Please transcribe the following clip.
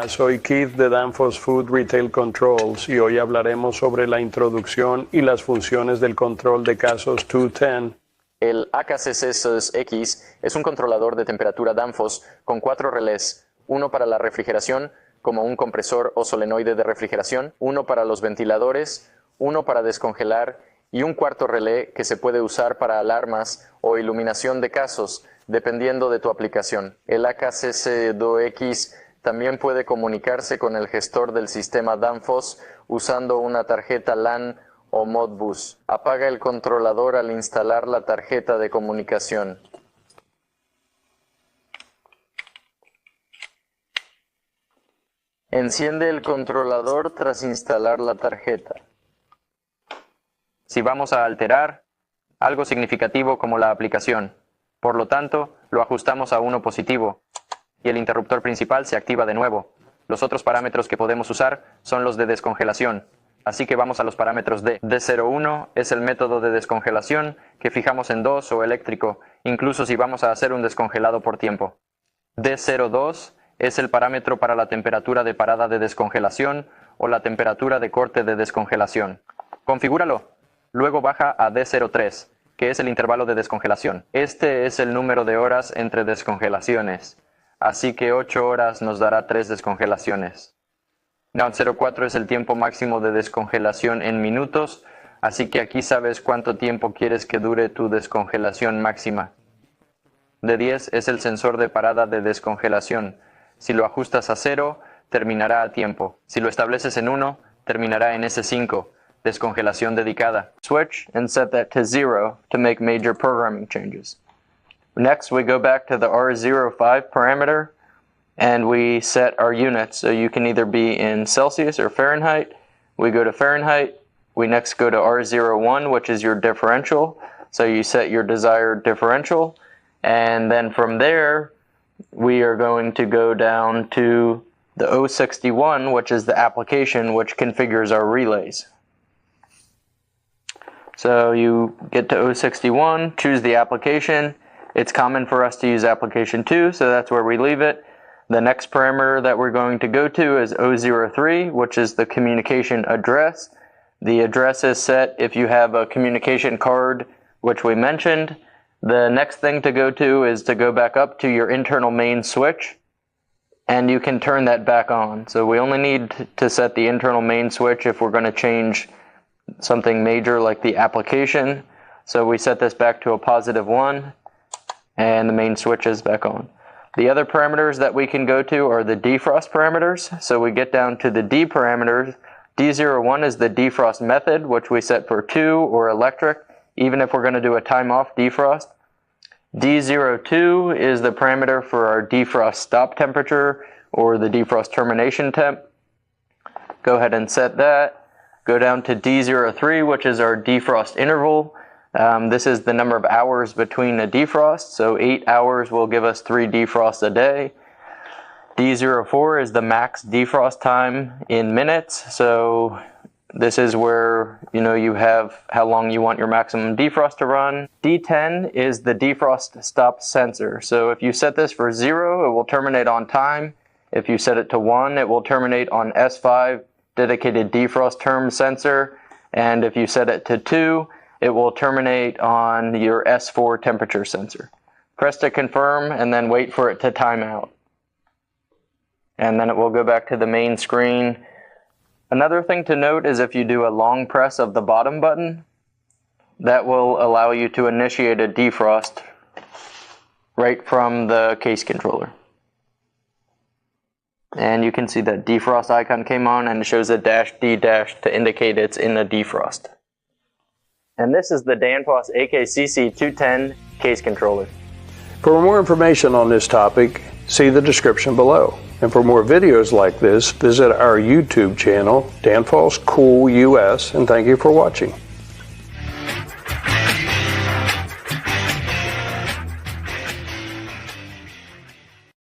Hola, soy Keith de Danfoss Food Retail Controls y hoy hablaremos sobre la introducción y las funciones del control de casos 210. El AK06X es un controlador de temperatura Danfoss con 4 relés, uno para la refrigeración, como un compresor o solenoide de refrigeración, uno para los ventiladores, uno para descongelar y un cuarto relé que se puede usar para alarmas o iluminación de casos, dependiendo de tu aplicación. El AK06X también puede comunicarse con el gestor del sistema Danfoss usando una tarjeta LAN o Modbus. Apaga el controlador al instalar la tarjeta de comunicación. Enciende el controlador tras instalar la tarjeta. Si vamos a alterar algo significativo como la aplicación, por lo tanto, lo ajustamos a 1 positivo y el interruptor principal se activa de nuevo. Los otros parámetros que podemos usar son los de descongelación. Así que vamos a los parámetros de D01 es el método de descongelación que fijamos en 2 o eléctrico, incluso si vamos a hacer un descongelado por tiempo. D02 es el parámetro para la temperatura de parada de descongelación o la temperatura de corte de descongelación. Configúralo. Luego baja a D03, que es el intervalo de descongelación. Este es el número de horas entre descongelaciones. Así que 8 horas nos dará 3 descongelaciones. Now 04 es el tiempo máximo de descongelación en minutos, así que aquí sabes cuánto tiempo quieres que dure tu descongelación máxima. D10 es el sensor de parada de descongelación. Si lo ajustas a 0, terminará a tiempo. Si lo estableces en 1, terminará en S5, descongelación dedicada. Switch and set that to 0 to make major programming changes. Next, we go back to the R05 parameter and we set our units. So you can either be in Celsius or Fahrenheit. We go to Fahrenheit. We next go to R01, which is your differential. So you set your desired differential. And then from there, we are going to go down to the 061, which is the application which configures our relays. So you get to 061, choose the application. It's common for us to use application 2, so that's where we leave it. The next parameter that we're going to go to is 003, which is the communication address. The address is set if you have a communication card, which we mentioned. The next thing to go to is to go back up to your internal main switch, and you can turn that back on. So we only need to set the internal main switch if we're going to change something major like the application. So we set this back to a +1, and the main switch is back on. The other parameters that we can go to are the defrost parameters. So we get down to the D parameters. D01 is the defrost method, which we set for 2 or electric, even if we're going to do a time-off defrost. D02 is the parameter for our defrost stop temperature or the defrost termination temp. Go ahead and set that. Go down to D03, which is our defrost interval. This is the number of hours between a defrost, so 8 hours will give us 3 defrosts a day. D04 is the max defrost time in minutes, so this is where you have how long you want your maximum defrost to run. D10 is the defrost stop sensor, so if you set this for 0, it will terminate on time. If you set it to 1, it will terminate on S5, dedicated defrost term sensor, and if you set it to 2, it will terminate on your S4 temperature sensor. Press to confirm and then wait for it to time out. And then it will go back to the main screen. Another thing to note is if you do a long press of the bottom button, that will allow you to initiate a defrost right from the case controller. And you can see that defrost icon came on and it shows a -D- to indicate it's in a defrost. And this is the Danfoss AKCC210 case controller. For more information on this topic, see the description below. And for more videos like this, visit our YouTube channel, Danfoss Cool US, and thank you for watching.